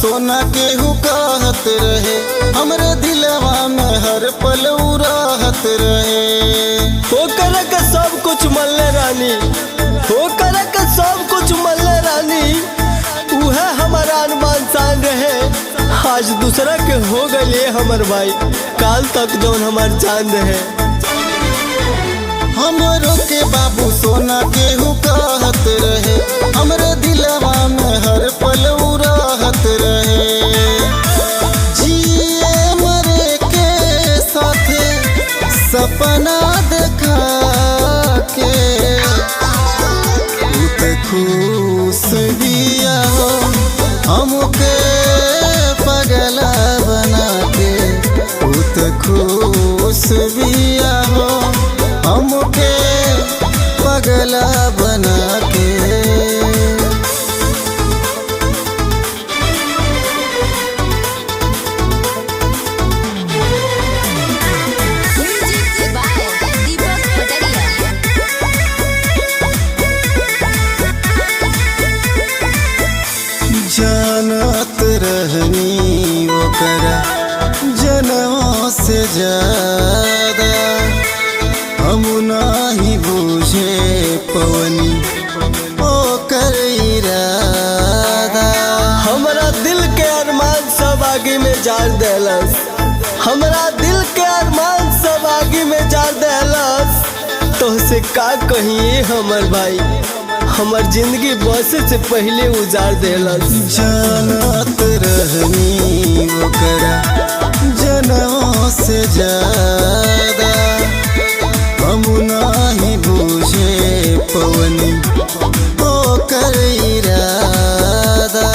सोना केहू कहत रहे, हमरे दिलवा में हर पल उराहत रहे। हो करे के सब कुछ मल्ले रानी, हो करे के सब कुछ मल्ले रानी, उहे हमारा अनुमान सान रहे। आज दूसरा के हो गए हमर भाई, काल तक जौन हमार जान रहे। हमरो के बाबू सोना केहू कहत रहे, हमरे दिलवा में हर पल उराहत रहे। जिए मरे के साथे सपना देखा के खुश बिया हो, हमके पगला बना के खुश बिया हो, हमके पगला बना के। जानत रहनी ओकरा जनों से ज्यादा, हम नाही बुझे पवनी ओकर इरादा। हमरा दिल के अरमान सब आगे में जार देलस, हमरा दिल के अरमान सब आगे में जार देलस। तो से का कहिए हमर भाई, हमर जिंदगी बसे से पहले उजार देलस। जानत रहनी ओकरा जनों से ज्यादा, हम नाही बुझे पवनी ओकर इरादा।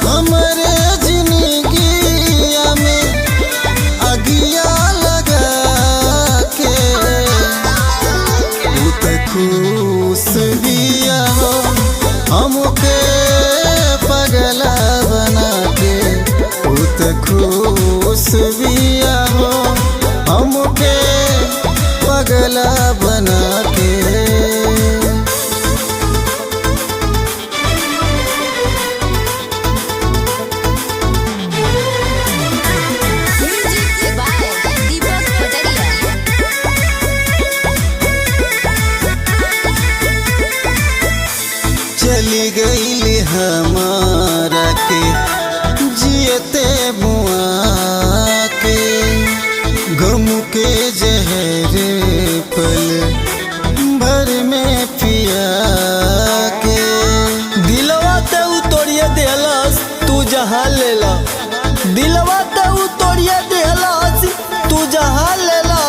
हमरे जिंदगिया में अगिया लगा के खुश बिया हो, हमके पगला बना के खुश बिया हो, हमके पगला बना के। चली गई हमारा के जियते बुआ के, गम के जहर पल भर में पिया के। दिलवा ते उ तोड़िए देलस तू जहाँ लेला, दिलवा ते उ तोड़िए देलस तू जहाँ लेला।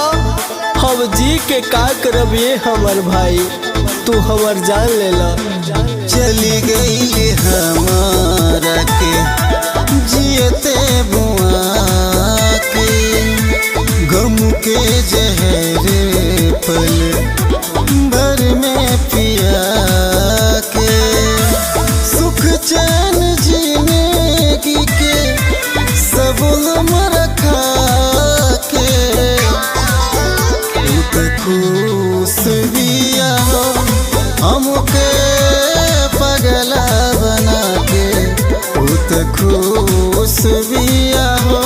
हम जी के का करब ये हमर भाई, तू हमर जान लेला। चली गई हमारा के जियते बुआ के, गम के जहर पल भर में पिया के। सुख चैन जीने के सब हम रखा के खुश बिया हो, हमके पगला बना के खुश बिया हो,